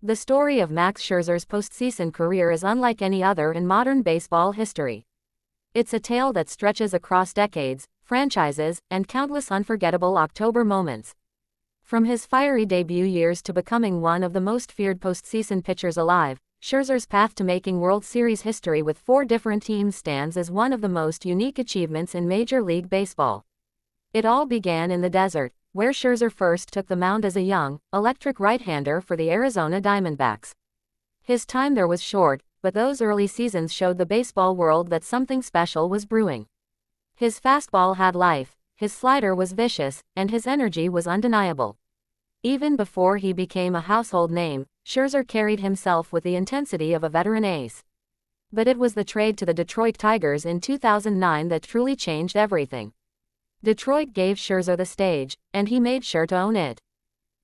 The story of Max Scherzer's postseason career is unlike any other in modern baseball history. It's a tale that stretches across decades, franchises, and countless unforgettable October moments. From his fiery debut years to becoming one of the most feared postseason pitchers alive, Scherzer's path to making World Series history with 4 different teams stands as one of the most unique achievements in Major League Baseball. It all began in the desert, where Scherzer first took the mound as a young, electric right-hander for the Arizona Diamondbacks. His time there was short, but those early seasons showed the baseball world that something special was brewing. His fastball had life, his slider was vicious, and his energy was undeniable. Even before he became a household name, Scherzer carried himself with the intensity of a veteran ace. But it was the trade to the Detroit Tigers in 2009 that truly changed everything. Detroit gave Scherzer the stage, and he made sure to own it.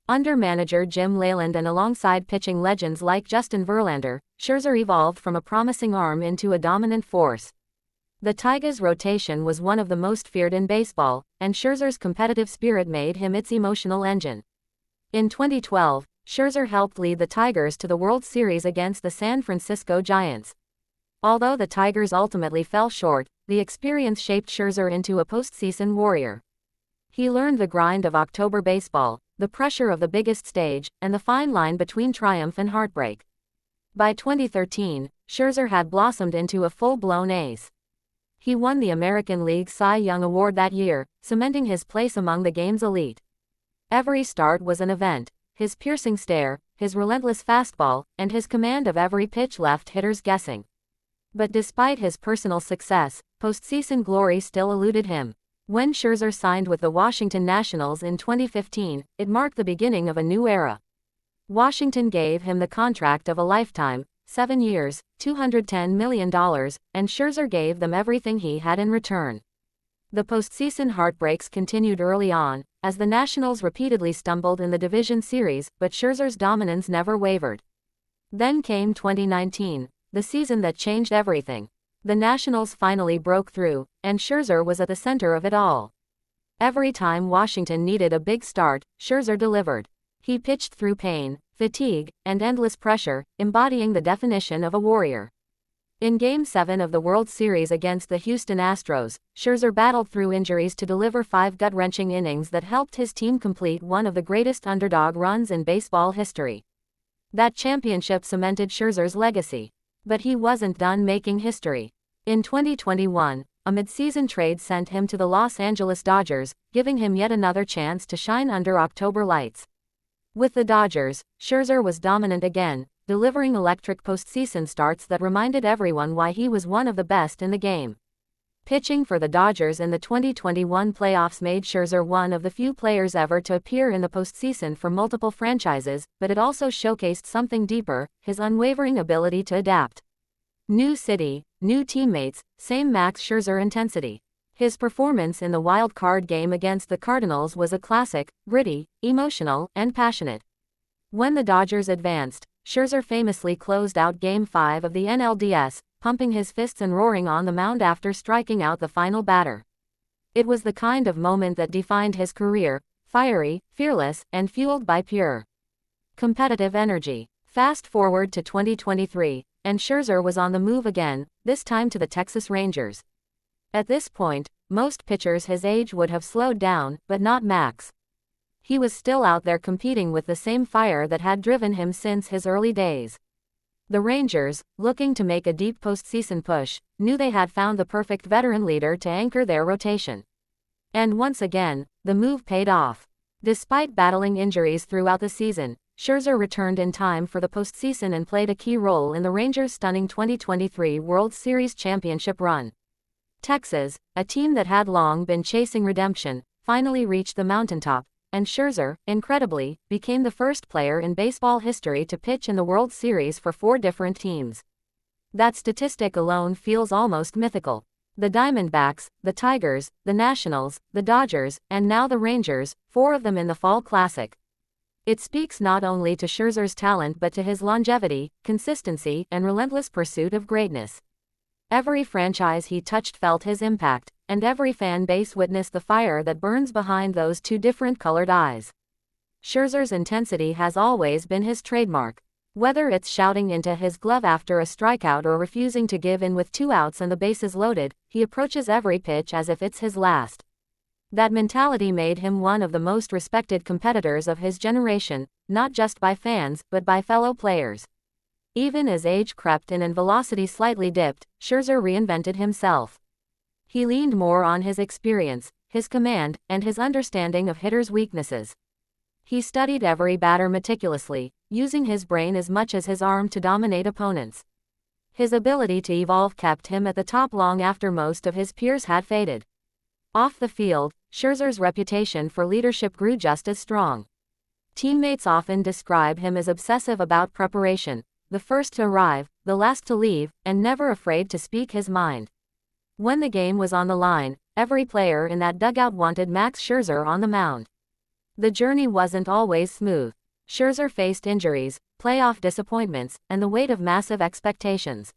Under manager Jim Leyland and alongside pitching legends like Justin Verlander, Scherzer evolved from a promising arm into a dominant force. The Tigers' rotation was one of the most feared in baseball, and Scherzer's competitive spirit made him its emotional engine. In 2012, Scherzer helped lead the Tigers to the World Series against the San Francisco Giants. Although the Tigers ultimately fell short, the experience shaped Scherzer into a postseason warrior. He learned the grind of October baseball, the pressure of the biggest stage, and the fine line between triumph and heartbreak. By 2013, Scherzer had blossomed into a full-blown ace. He won the American League Cy Young Award that year, cementing his place among the game's elite. Every start was an event. His piercing stare, his relentless fastball, and his command of every pitch left hitters guessing. But despite his personal success, postseason glory still eluded him. When Scherzer signed with the Washington Nationals in 2015, it marked the beginning of a new era. Washington gave him the contract of a lifetime, 7 years, $210 million, and Scherzer gave them everything he had in return. The postseason heartbreaks continued early on, as the Nationals repeatedly stumbled in the division series, but Scherzer's dominance never wavered. Then came 2019. The season that changed everything. The Nationals finally broke through, and Scherzer was at the center of it all. Every time Washington needed a big start, Scherzer delivered. He pitched through pain, fatigue, and endless pressure, embodying the definition of a warrior. In Game 7 of the World Series against the Houston Astros, Scherzer battled through injuries to deliver 5 gut-wrenching innings that helped his team complete one of the greatest underdog runs in baseball history. That championship cemented Scherzer's legacy. But he wasn't done making history. In 2021, a midseason trade sent him to the Los Angeles Dodgers, giving him yet another chance to shine under October lights. With the Dodgers, Scherzer was dominant again, delivering electric postseason starts that reminded everyone why he was one of the best in the game. Pitching for the Dodgers in the 2021 playoffs made Scherzer one of the few players ever to appear in the postseason for multiple franchises, but it also showcased something deeper, his unwavering ability to adapt. New city, new teammates, same Max Scherzer intensity. His performance in the wild card game against the Cardinals was a classic, gritty, emotional, and passionate. When the Dodgers advanced, Scherzer famously closed out Game 5 of the NLDS, pumping his fists and roaring on the mound after striking out the final batter. It was the kind of moment that defined his career, fiery, fearless, and fueled by pure competitive energy. Fast forward to 2023, and Scherzer was on the move again, this time to the Texas Rangers. At this point, most pitchers his age would have slowed down, but not Max. He was still out there competing with the same fire that had driven him since his early days. The Rangers, looking to make a deep postseason push, knew they had found the perfect veteran leader to anchor their rotation. And once again, the move paid off. Despite battling injuries throughout the season, Scherzer returned in time for the postseason and played a key role in the Rangers' stunning 2023 World Series championship run. Texas, a team that had long been chasing redemption, finally reached the mountaintop, and Scherzer, incredibly, became the first player in baseball history to pitch in the World Series for 4 different teams. That statistic alone feels almost mythical. The Diamondbacks, the Tigers, the Nationals, the Dodgers, and now the Rangers, 4 of them in the Fall Classic. It speaks not only to Scherzer's talent but to his longevity, consistency, and relentless pursuit of greatness. Every franchise he touched felt his impact, and every fan base witnessed the fire that burns behind those 2 different colored eyes. Scherzer's intensity has always been his trademark. Whether it's shouting into his glove after a strikeout or refusing to give in with 2 outs and the bases loaded, he approaches every pitch as if it's his last. That mentality made him one of the most respected competitors of his generation, not just by fans, but by fellow players. Even as age crept in and velocity slightly dipped, Scherzer reinvented himself. He leaned more on his experience, his command, and his understanding of hitters' weaknesses. He studied every batter meticulously, using his brain as much as his arm to dominate opponents. His ability to evolve kept him at the top long after most of his peers had faded. Off the field, Scherzer's reputation for leadership grew just as strong. Teammates often describe him as obsessive about preparation, the first to arrive, the last to leave, and never afraid to speak his mind. When the game was on the line, every player in that dugout wanted Max Scherzer on the mound. The journey wasn't always smooth. Scherzer faced injuries, playoff disappointments, and the weight of massive expectations.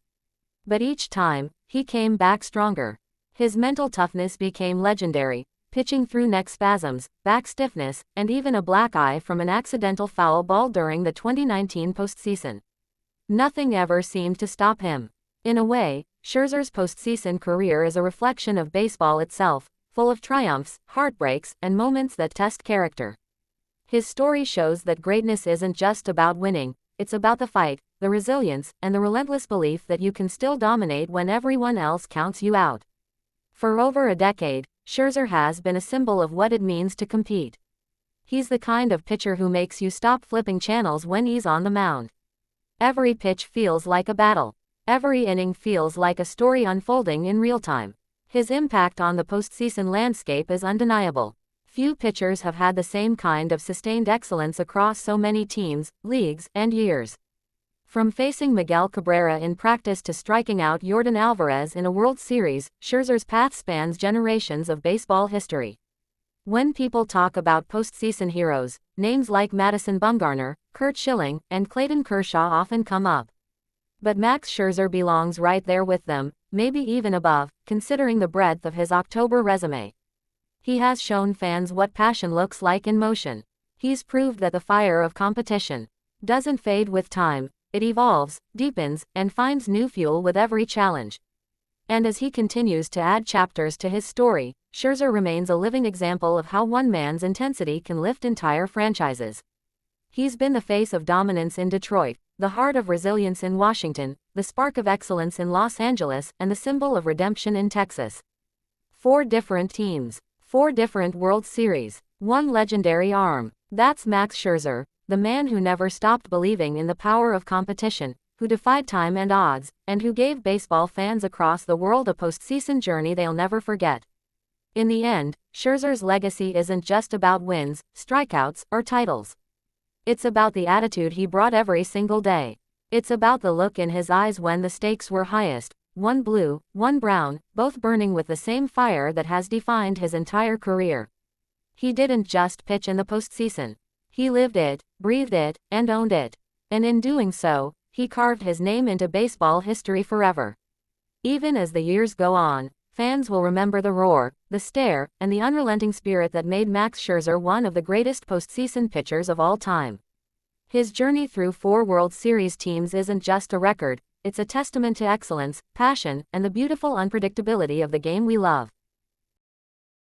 But each time, he came back stronger. His mental toughness became legendary, pitching through neck spasms, back stiffness, and even a black eye from an accidental foul ball during the 2019 postseason. Nothing ever seemed to stop him. In a way, Scherzer's postseason career is a reflection of baseball itself, full of triumphs, heartbreaks, and moments that test character. His story shows that greatness isn't just about winning, it's about the fight, the resilience, and the relentless belief that you can still dominate when everyone else counts you out. For over a decade, Scherzer has been a symbol of what it means to compete. He's the kind of pitcher who makes you stop flipping channels when he's on the mound. Every pitch feels like a battle. Every inning feels like a story unfolding in real time. His impact on the postseason landscape is undeniable. Few pitchers have had the same kind of sustained excellence across so many teams, leagues, and years. From facing Miguel Cabrera in practice to striking out Yordan Alvarez in a World Series, Scherzer's path spans generations of baseball history. When people talk about postseason heroes, names like Madison Bumgarner, Curt Schilling, and Clayton Kershaw often come up. But Max Scherzer belongs right there with them, maybe even above, considering the breadth of his October resume. He has shown fans what passion looks like in motion. He's proved that the fire of competition doesn't fade with time, it evolves, deepens, and finds new fuel with every challenge. And as he continues to add chapters to his story, Scherzer remains a living example of how one man's intensity can lift entire franchises. He's been the face of dominance in Detroit, the heart of resilience in Washington, the spark of excellence in Los Angeles, and the symbol of redemption in Texas. 4 different teams, 4 different World Series, 1 legendary arm. That's Max Scherzer, the man who never stopped believing in the power of competition, who defied time and odds, and who gave baseball fans across the world a postseason journey they'll never forget. In the end, Scherzer's legacy isn't just about wins, strikeouts, or titles. It's about the attitude he brought every single day. It's about the look in his eyes when the stakes were highest, one blue, one brown, both burning with the same fire that has defined his entire career. He didn't just pitch in the postseason. He lived it, breathed it, and owned it. And in doing so, he carved his name into baseball history forever. Even as the years go on, fans will remember the roar, the stare, and the unrelenting spirit that made Max Scherzer one of the greatest postseason pitchers of all time. His journey through 4 World Series teams isn't just a record, it's a testament to excellence, passion, and the beautiful unpredictability of the game we love.